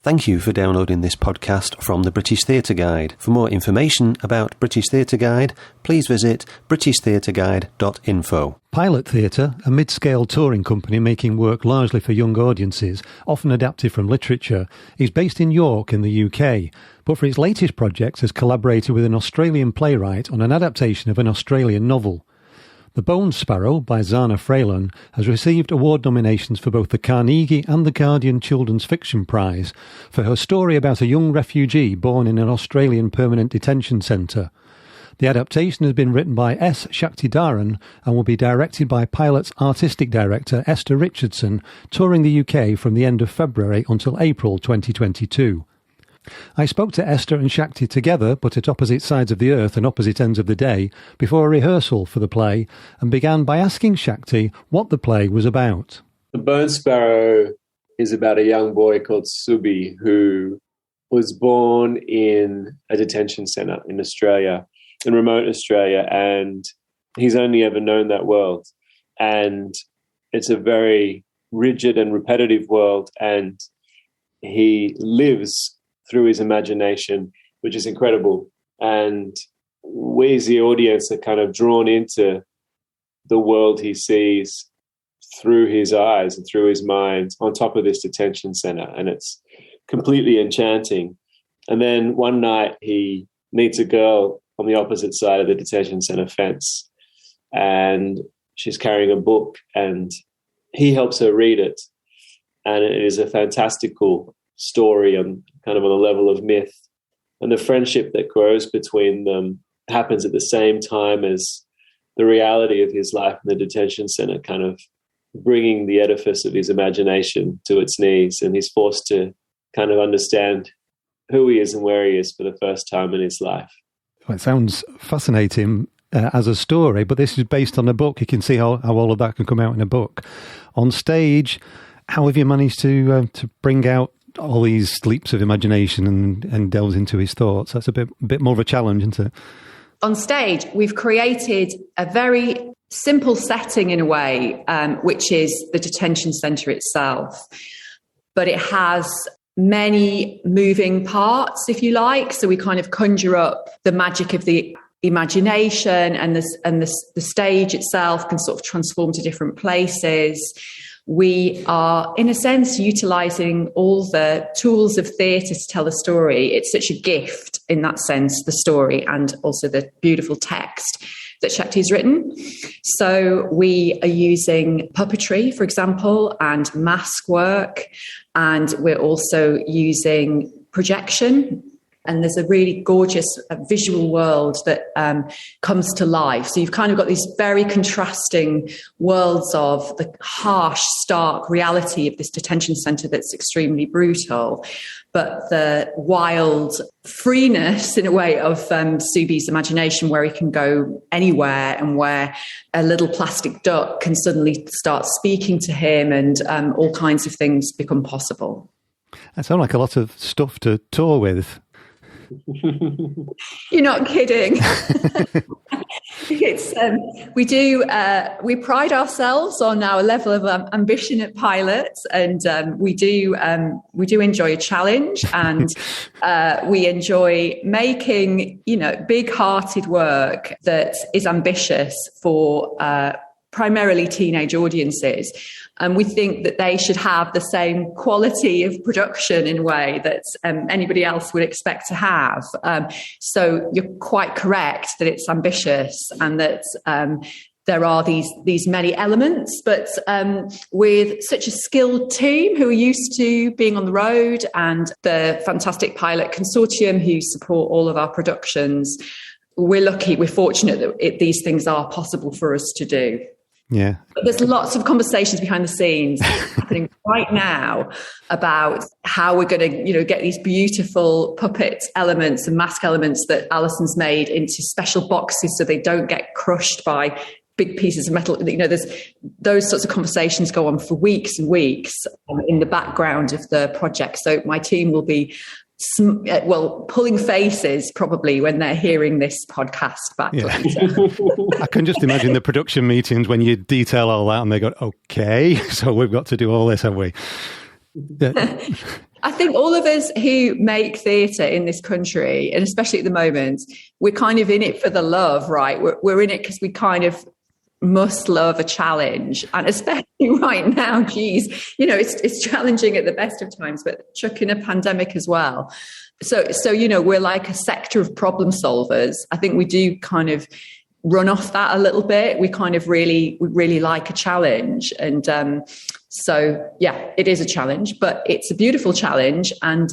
Thank you for downloading this podcast from the British Theatre Guide. For more information about British Theatre Guide, please visit britishtheatreguide.info. Pilot Theatre, a mid-scale touring company making work largely for young audiences, often adapted from literature, is based in York in the UK, but for its latest projects has collaborated with an Australian playwright on an adaptation of an Australian novel. The Bone Sparrow by Zana Fraillon has received award nominations for both the Carnegie and the Guardian Children's Fiction Prize for her story about a young refugee born in an Australian permanent detention centre. The adaptation has been written by S Shakthidharan and will be directed by Pilot's artistic director Esther Richardson, touring the UK from the end of February until April 2022. I spoke to Esther and Shakthi together, but at opposite sides of the earth and opposite ends of the day, before a rehearsal for the play, and began by asking Shakthi what the play was about. The Bone Sparrow is about a young boy called Subi who was born in a detention centre in Australia, in remote Australia, and he's only ever known that world. And it's a very rigid and repetitive world, and he lives through his imagination, which is incredible. And we as the audience are kind of drawn into the world he sees through his eyes and through his mind on top of this detention center. And it's completely enchanting. And then one night he meets a girl on the opposite side of the detention center fence, and she's carrying a book, and he helps her read it. And it is a fantastical story on kind of on a level of myth, and the friendship that grows between them happens at the same time as the reality of his life in the detention center, kind of bringing the edifice of his imagination to its knees, and he's forced to kind of understand who he is and where he is for the first time in his life. Well, it sounds fascinating as a story, but this is based on a book. You can see how all of that can come out in a book. On stage, how have you managed to bring out all these leaps of imagination and delves into his thoughts? That's a bit more of a challenge, isn't it? On stage, we've created a very simple setting in a way, which is the detention centre itself. But it has many moving parts, if you like. So we kind of conjure up the magic of the imagination, and the stage itself can sort of transform to different places. We are, in a sense, utilising all the tools of theatre to tell the story. It's such a gift in that sense, the story, and also the beautiful text that Shakti's written. So we are using puppetry, for example, and mask work, and we're also using projection. And there's a really gorgeous visual world that comes to life. So you've kind of got these very contrasting worlds of the harsh, stark reality of this detention centre that's extremely brutal, but the wild freeness, in a way, of Subi's imagination, where he can go anywhere and where a little plastic duck can suddenly start speaking to him, and all kinds of things become possible. That sounds like a lot of stuff to tour with. You're not kidding. It's we pride ourselves on our level of ambition at Pilot, and we do enjoy a challenge, and we enjoy making big-hearted work that is ambitious for primarily teenage audiences. And we think that they should have the same quality of production in a way that anybody else would expect to have. So you're quite correct that it's ambitious, and that there are these many elements, but with such a skilled team who are used to being on the road, and the fantastic Pilot Consortium who support all of our productions, we're lucky, we're fortunate that these things are possible for us to do. Yeah. But there's lots of conversations behind the scenes happening right now about how we're going to, get these beautiful puppet elements and mask elements that Alison's made into special boxes so they don't get crushed by big pieces of metal. There's those sorts of conversations go on for weeks and weeks in the background of the project. So my team will be pulling faces probably when they're hearing this podcast back. Yeah. I can just imagine the production meetings when you detail all that and they go, okay, so we've got to do all this, have we? I think all of us who make theatre in this country, and especially at the moment, we're kind of in it for the love, right? We're in it because we kind of must love a challenge. And especially right now, geez, you know, it's challenging at the best of times, but chuck in a pandemic as well. So, you know, we're like a sector of problem solvers. I think we do kind of run off that a little bit. We kind of we really like a challenge. And so, yeah, it is a challenge, but it's a beautiful challenge. And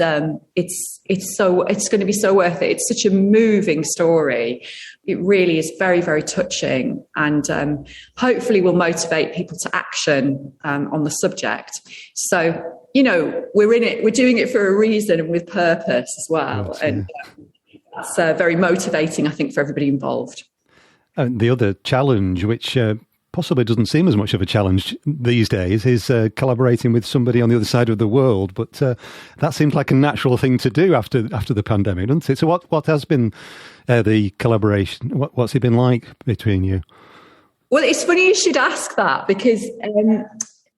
it's going to be so worth it. It's such a moving story. It really is very, very touching, and hopefully will motivate people to action on the subject. So, you know, we're in it. We're doing it for a reason and with purpose as well. Right, and that's very motivating, I think, for everybody involved. And the other challenge, which possibly doesn't seem as much of a challenge these days, is collaborating with somebody on the other side of the world. But that seems like a natural thing to do after the pandemic, doesn't it? So what has been the collaboration? What's it been like between you? Well, it's funny you should ask that, because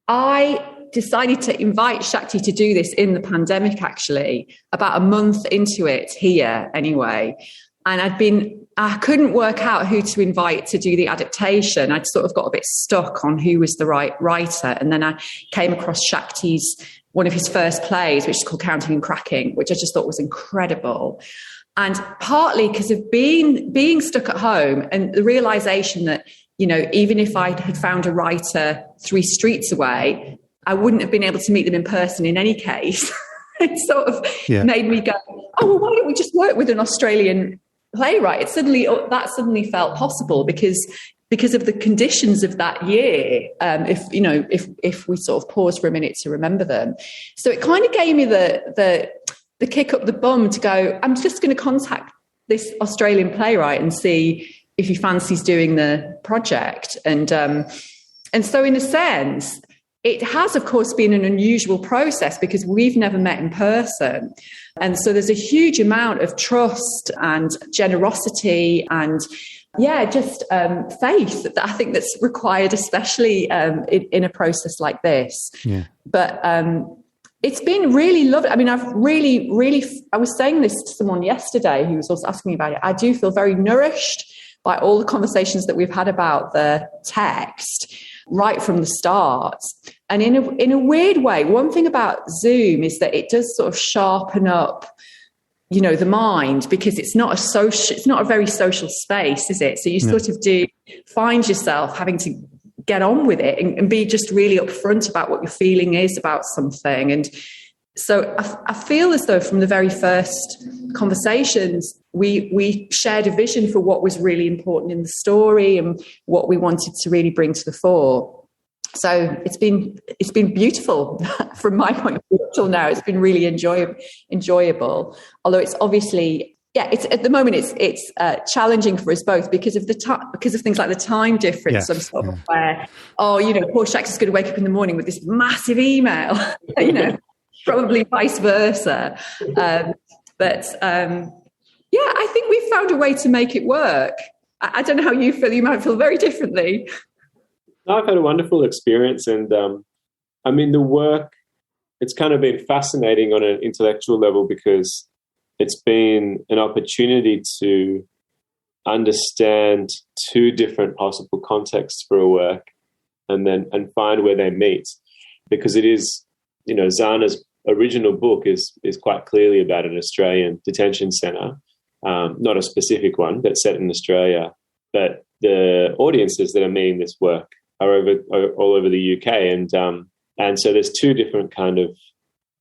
I decided to invite Shakthi to do this in the pandemic, actually, about a month into it here anyway. And I couldn't work out who to invite to do the adaptation. I'd sort of got a bit stuck on who was the right writer. And then I came across Shakthi's, one of his first plays, which is called Counting and Cracking, which I just thought was incredible. And partly because of being stuck at home and the realization that, you know, even if I had found a writer 3 streets away, I wouldn't have been able to meet them in person in any case. It sort of made me go, oh, well, why don't we just work with an Australian playwright? That suddenly felt possible because of the conditions of that year. If we sort of pause for a minute to remember them, so it kind of gave me the kick up the bum to go, I'm just going to contact this Australian playwright and see if he fancies doing the project. And so in a sense, it has, of course, been an unusual process because we've never met in person. And so there's a huge amount of trust and generosity and, just faith that I think that's required, especially in a process like this. Yeah. But it's been really lovely. I mean, I've really, I was saying this to someone yesterday who was also asking me about it. I do feel very nourished by all the conversations that we've had about the text right from the start. And in a weird way, one thing about Zoom is that it does sort of sharpen up, you know, the mind, because it's not a very social space, is it? So you sort of do find yourself having to get on with it and be just really upfront about what your feeling is about something. And so I feel as though from the very first conversations, we shared a vision for what was really important in the story and what we wanted to really bring to the fore. So it's been beautiful from my point of view till now. It's been really enjoyable. Although it's obviously, it's at the moment it's challenging for us both because of things like the time difference. Yes. I'm sort of aware, poor Shak's going to wake up in the morning with this massive email, probably vice versa. I think we've found a way to make it work. I don't know how you feel. You might feel very differently. I've had a wonderful experience, and the work, it's kind of been fascinating on an intellectual level because it's been an opportunity to understand 2 different possible contexts for a work and find where they meet, because it is, Zana's original book is quite clearly about an Australian detention centre, not a specific one, but set in Australia. But the audiences that are meeting this work are all over the UK, and so there's 2 different kind of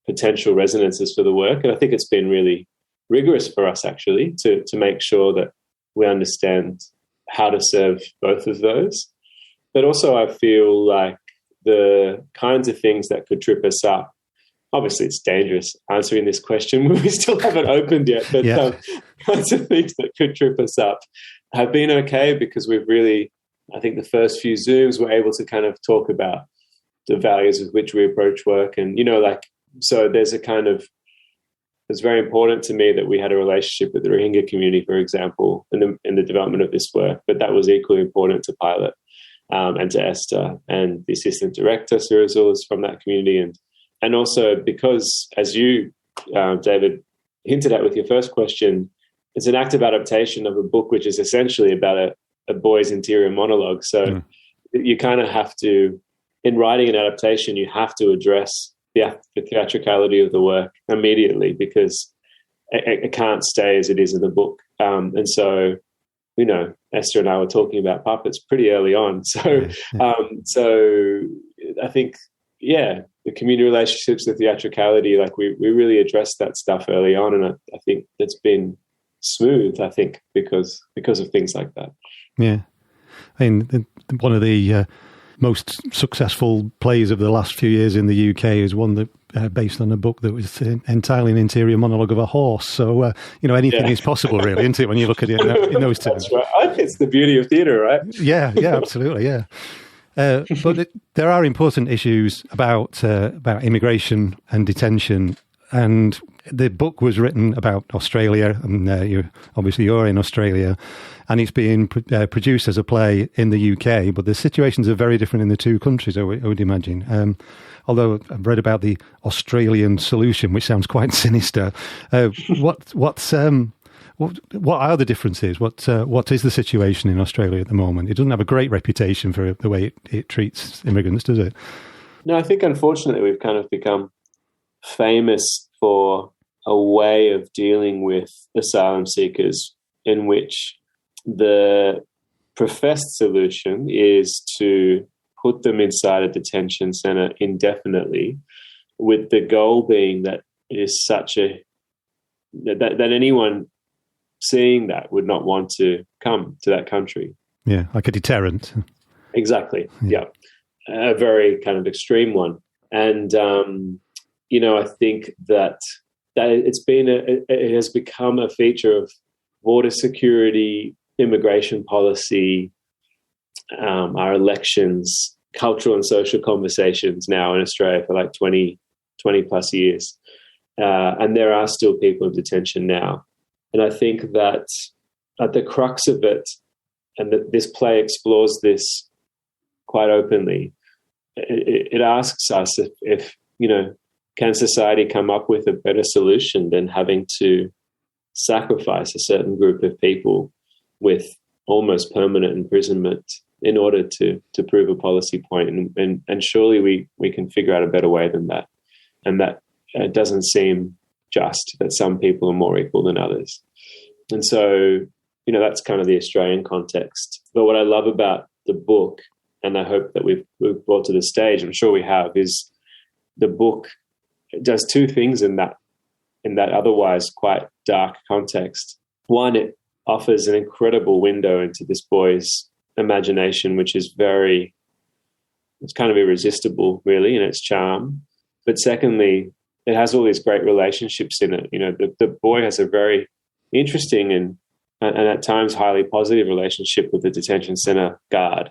potential resonances for the work, and I think it's been really rigorous for us actually to make sure that we understand how to serve both of those. But also I feel like the kinds of things that could trip us up, obviously it's dangerous answering this question we still haven't opened yet, but kinds of things that could trip us up have been okay, because we've really, I think the first few Zooms were able to kind of talk about the values with which we approach work. And, so there's a kind of, it's very important to me that we had a relationship with the Rohingya community, for example, in the development of this work. But that was equally important to Pilot and to Esther, and the assistant director, Sirazul, is from that community. And And also because, as you, David, hinted at with your first question, it's an active adaptation of a book which is essentially about a boy's interior monologue. So you kind of have to, in writing an adaptation, you have to address the theatricality of the work immediately, because it can't stay as it is in the book. And so, you know, Esther and I were talking about puppets pretty early on. So, so I think, the community relationships, the theatricality, like we really addressed that stuff early on. And I think that's been smooth, I think, because of things like that. Yeah. I mean, one of the most successful plays of the last few years in the UK is one that based on a book that was entirely an interior monologue of a horse. So, anything is possible, really, isn't it, when you look at it in those terms? That's right. I think it's the beauty of theatre, right? Yeah, absolutely, yeah. But there are important issues about immigration and detention, and the book was written about Australia, and you're in Australia, and it's being produced as a play in the UK, but the situations are very different in the two countries, I would imagine. Although I've read about the Australian solution, which sounds quite sinister. What are the differences? What is the situation in Australia at the moment? It doesn't have a great reputation for the way it treats immigrants, does it? No, I think unfortunately we've kind of become famous for a way of dealing with asylum seekers in which the professed solution is to put them inside a detention centre indefinitely, with the goal being that it is that anyone seeing that would not want to come to that country. Yeah, like a deterrent. Exactly, yeah. A very kind of extreme one. And, I think that it has become a feature of border security, immigration policy, our elections, cultural and social conversations now in Australia for like 20 plus years. And there are still people in detention now. And I think that at the crux of it, and that this play explores this quite openly, it asks us if can society come up with a better solution than having to sacrifice a certain group of people with almost permanent imprisonment in order to prove a policy point. And surely we can figure out a better way than that. And that it doesn't seem just that some people are more equal than others. And so, that's kind of the Australian context. But what I love about the book, and I hope that we've brought to the stage, I'm sure we have, is the book does two things in that otherwise quite dark context. One, it offers an incredible window into this boy's imagination, which is it's kind of irresistible, really, in its charm. But secondly, it has all these great relationships in it. The boy has a very interesting and at times highly positive relationship with the detention centre guard.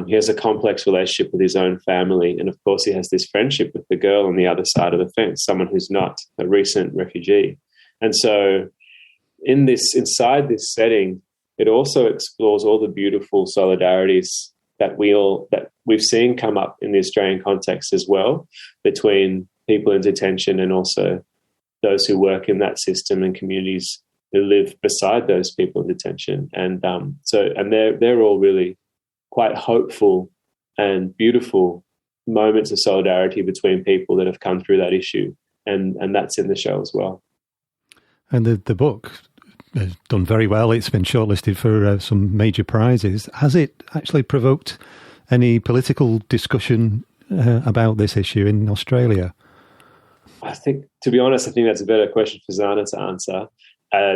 He has a complex relationship with his own family. And of course, he has this friendship with the girl on the other side of the fence, someone who's not a recent refugee. And so inside this setting, it also explores all the beautiful solidarities that we've seen come up in the Australian context as well, between people in detention and also those who work in that system and communities who live beside those people in detention. And they're all really quite hopeful and beautiful moments of solidarity between people that have come through that issue. And that's in the show as well. And the book has done very well. It's been shortlisted for some major prizes. Has it actually provoked any political discussion about this issue in Australia? To be honest, I think that's a better question for Zana to answer.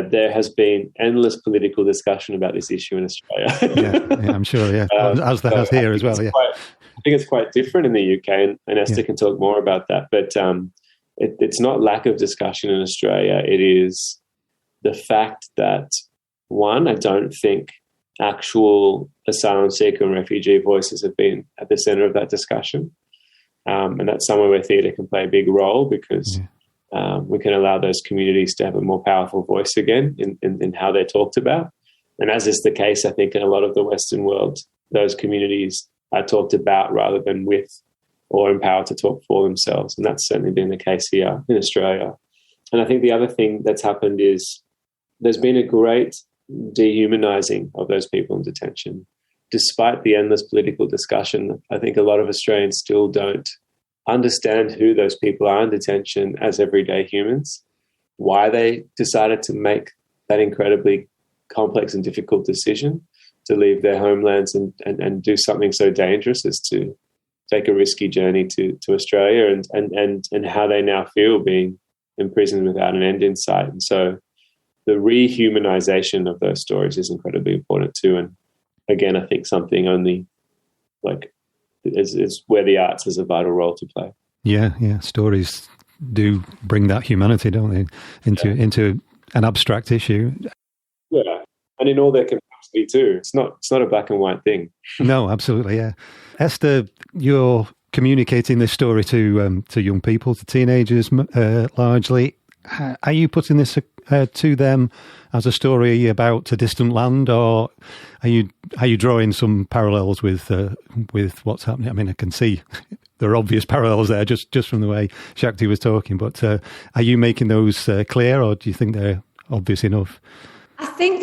There has been endless political discussion about this issue in Australia. yeah, I'm sure, yeah. As there has here as well, yeah. I think it's quite different in the UK, and Esther can talk more about that. But it's not lack of discussion in Australia. It is the fact that, one, I don't think actual asylum seeker and refugee voices have been at the centre of that discussion. And that's somewhere where theatre can play a big role, because we can allow those communities to have a more powerful voice again in how they're talked about. And as is the case, I think, in a lot of the Western world, those communities are talked about rather than with or empowered to talk for themselves. And that's certainly been the case here in Australia. And I think the other thing that's happened is there's been a great dehumanizing of those people in detention. Despite the endless political discussion, I think a lot of Australians still don't understand who those people are in detention as everyday humans, why they decided to make that incredibly complex and difficult decision to leave their homelands and do something so dangerous as to take a risky journey to Australia, and how they now feel being imprisoned without an end in sight. And so the rehumanization of those stories is incredibly important too. And again, I think something only is where the arts has a vital role to play. Yeah. Stories do bring that humanity, don't they, into an abstract issue. Yeah, and in all their complexity too. It's not a black and white thing. No, absolutely, yeah. Esther, you're communicating this story to young people, to teenagers largely. Are you putting this to them as a story about a distant land, or are you drawing some parallels with what's happening? I mean, I can see there are obvious parallels there just from the way Shakthi was talking, but are you making those clear, or do you think they're obvious enough? I think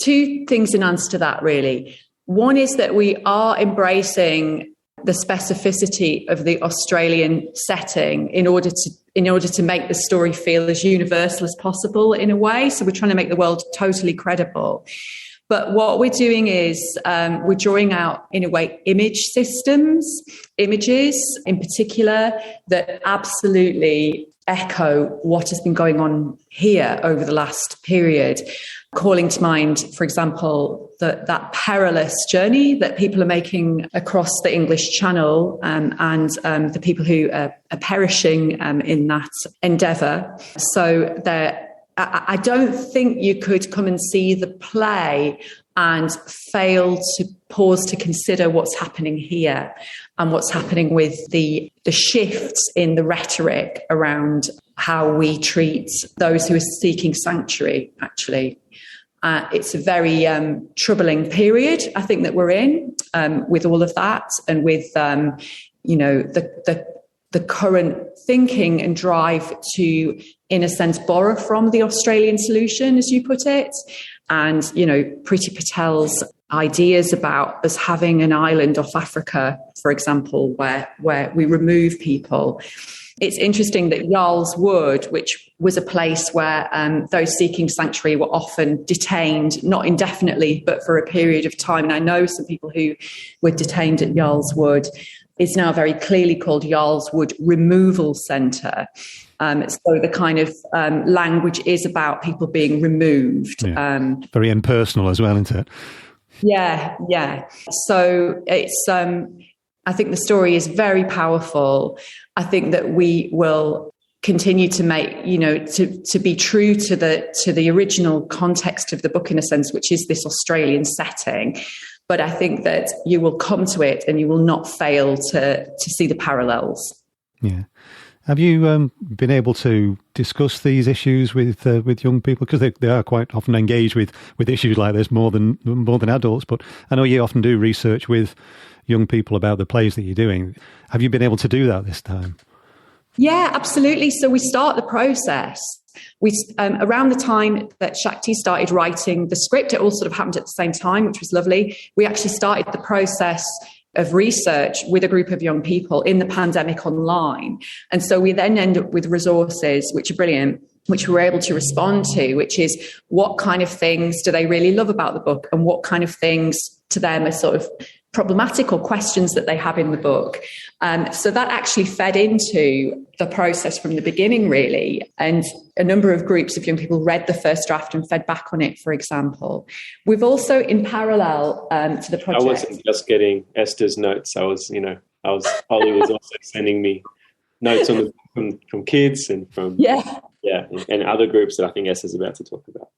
two things in answer to that, really. One is that we are embracing the specificity of the Australian setting in order to make the story feel as universal as possible in a way. So we're trying to make the world totally credible. But what we're doing is we're drawing out, in a way, images in particular that absolutely echo what has been going on here over the last period, calling to mind, for example, that perilous journey that people are making across the English Channel, and the people who are perishing in that endeavour. So I don't think you could come and see the play and fail to pause to consider what's happening here and what's happening with the shifts in the rhetoric around how we treat those who are seeking sanctuary, actually. It's a very troubling period, I think, that we're in with all of that, and with the current thinking and drive to, in a sense, borrow from the Australian solution, as you put it, and Priti Patel's ideas about us having an island off Africa, for example, where we remove people. It's interesting that Yarl's Wood, which was a place where those seeking sanctuary were often detained, not indefinitely, but for a period of time. And I know some people who were detained at Yarl's Wood. Is now very clearly called Yarl's Wood Removal Centre. So the kind of language is about people being removed. Yeah. Very impersonal as well, isn't it? Yeah. So it's. I think the story is very powerful. I think that we will continue to make, to be true to the original context of the book, in a sense, which is this Australian setting. But I think that you will come to it and you will not fail to see the parallels. Yeah. Have you been able to discuss these issues with young people? Because they are quite often engaged with issues like this more than adults. But I know you often do research with young people about the plays that you're doing. Have you been able to do that this time? Yeah, absolutely. So we start the process. We around the time that Shakthi started writing the script, it all sort of happened at the same time, which was lovely. We actually started the process of research with a group of young people in the pandemic online. And so we then end up with resources, which are brilliant, which we're able to respond to, which is what kind of things do they really love about the book, and what kind of things to them are sort of problematic or questions that they have in the book. So that actually fed into the process from the beginning, really. And a number of groups of young people read the first draft and fed back on it, for example. We've also, in parallel to the project... I wasn't just getting Esther's notes. Holly was also sending me notes from kids and from... and other groups that I think Esther's about to talk about.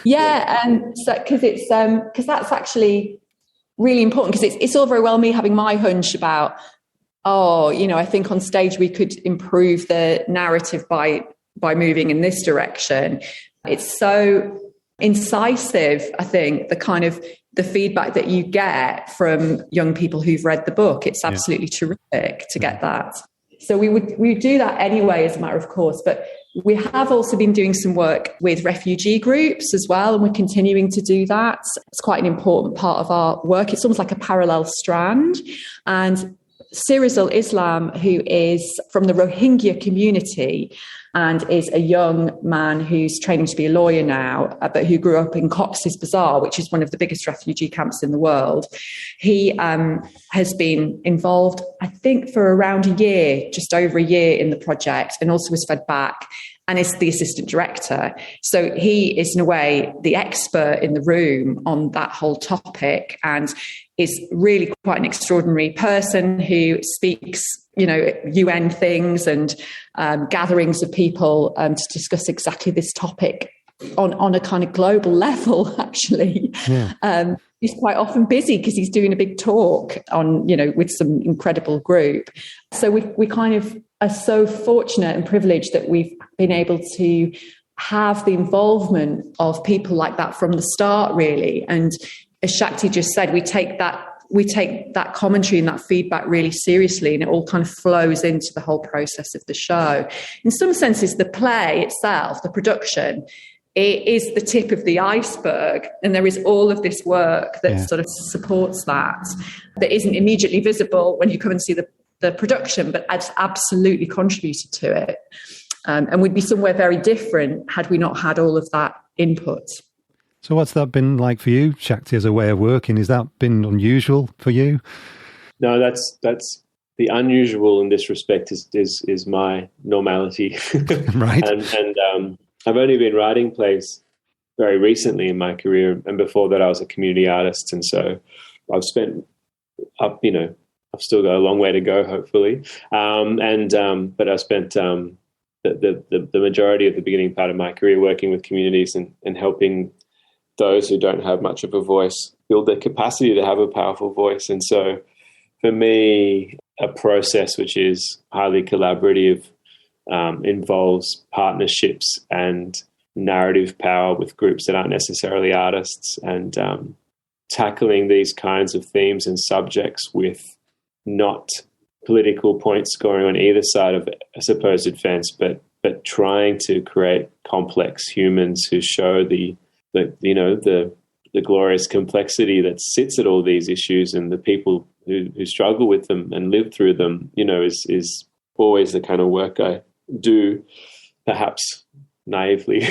Because that's actually really important, because it's all very well me having my hunch about, I think on stage we could improve the narrative by moving in this direction. It's so incisive, I think, the feedback that you get from young people who've read the book. It's absolutely terrific to get that. So we would do that anyway, as a matter of course, but we have also been doing some work with refugee groups as well, and we're continuing to do that. It's quite an important part of our work. It's almost like a parallel strand. And Sirizul Islam, who is from the Rohingya community and is a young man who's training to be a lawyer now, but who grew up in Cox's Bazar, which is one of the biggest refugee camps in the world. He has been involved, I think, for around a year, just over a year in the project, and also was fed back and is the assistant director. So he is, in a way, the expert in the room on that whole topic, and is really quite an extraordinary person who speaks, UN things and gatherings of people to discuss exactly this topic on a kind of global level, actually. Yeah. He's quite often busy because he's doing a big talk on, with some incredible group. So we kind of are so fortunate and privileged that we've been able to have the involvement of people like that from the start, really. And as Shakthi just said, we take that commentary and that feedback really seriously, and it all kind of flows into the whole process of the show. In some senses, the play itself, the production, it is the tip of the iceberg, and there is all of this work that sort of supports that isn't immediately visible when you come and see the production, but it's absolutely contributed to it. And we'd be somewhere very different had we not had all of that input. So what's that been like for you, Shakthi, as a way of working? Has that been unusual for you? No, that's the unusual in this respect is my normality. Right. And I've only been writing plays very recently in my career, and before that I was a community artist, and so I've still got a long way to go, hopefully. But I spent the majority of the beginning part of my career working with communities and helping those who don't have much of a voice build their capacity to have a powerful voice. And so for me, a process which is highly collaborative involves partnerships and narrative power with groups that aren't necessarily artists, and tackling these kinds of themes and subjects with not political point scoring on either side of a supposed fence, but trying to create complex humans who show the glorious complexity that sits at all these issues, and the people who struggle with them and live through them, is always the kind of work I do, perhaps naively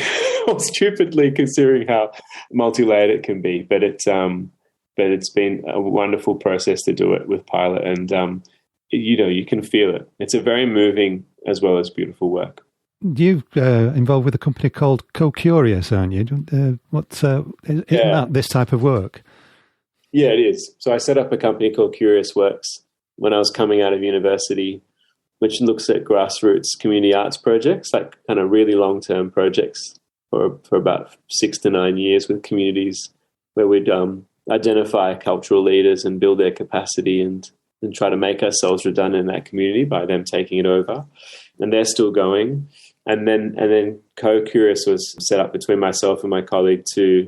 or stupidly, considering how multi-layered it can be. But it's been a wonderful process to do it with Pilot, and you can feel it. It's a very moving as well as beautiful work. You're involved with a company called Co-Curious, aren't you? Isn't that this type of work? Yeah, it is. So I set up a company called Curious Works when I was coming out of university, which looks at grassroots community arts projects, like kind of really long-term projects for about 6 to 9 years with communities, where we'd identify cultural leaders and build their capacity and try to make ourselves redundant in that community by them taking it over. And they're still going. And then Co-Curious was set up between myself and my colleague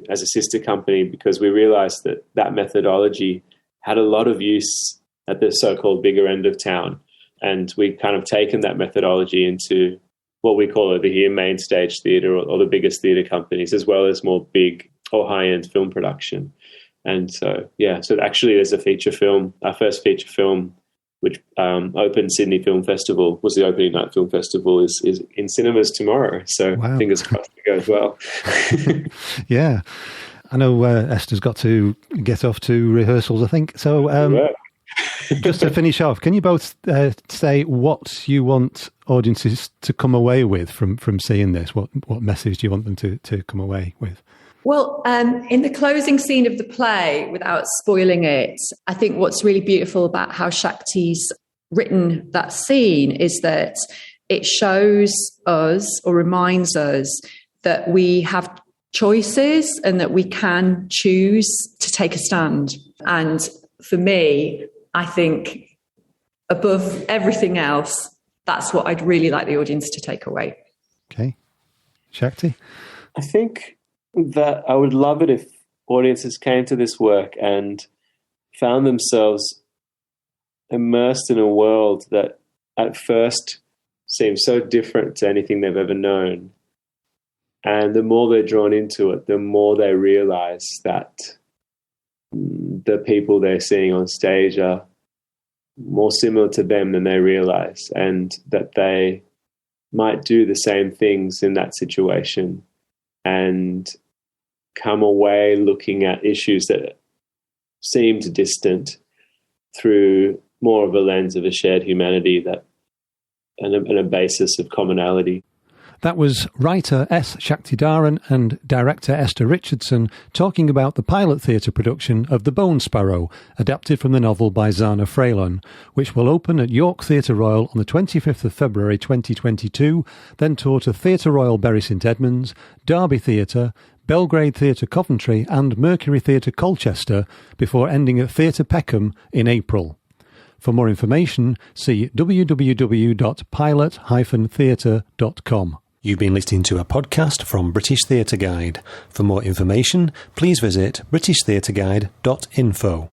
as a sister company, because we realized that methodology had a lot of use at the so-called bigger end of town. And we kind of taken that methodology into what we call over here main stage theatre, or the biggest theatre companies, as well as more big or high-end film production. And so actually there's a feature film, our first feature film, which opened Sydney Film Festival, was the opening night film festival, is in cinemas tomorrow. So wow. Fingers crossed it goes well. Yeah. I know Esther's got to get off to rehearsals, I think. So just to finish off, can you both say what you want audiences to come away with from seeing this? What message do you want them to come away with? Well, in the closing scene of the play, without spoiling it, I think what's really beautiful about how Shakthi's written that scene is that it shows us, or reminds us, that we have choices and that we can choose to take a stand. And for me, I think above everything else, that's what I'd really like the audience to take away. Okay. Shakthi? I think that I would love it if audiences came to this work and found themselves immersed in a world that at first seems so different to anything they've ever known. And the more they're drawn into it, the more they realize that the people they're seeing on stage are more similar to them than they realize, and that they might do the same things in that situation and come away looking at issues that seemed distant through more of a lens of a shared humanity and a basis of commonality. That was writer S Shakthidharan and director Esther Richardson talking about the pilot theatre production of The Bone Sparrow, adapted from the novel by Zana Fraillon, which will open at York Theatre Royal on the 25th of February 2022, then tour to Theatre Royal Bury St Edmonds, Derby Theatre, Belgrade Theatre Coventry and Mercury Theatre Colchester, before ending at Theatre Peckham in April. For more information, see www.pilot-theatre.com. You've been listening to a podcast from British Theatre Guide. For more information, please visit britishtheatreguide.info.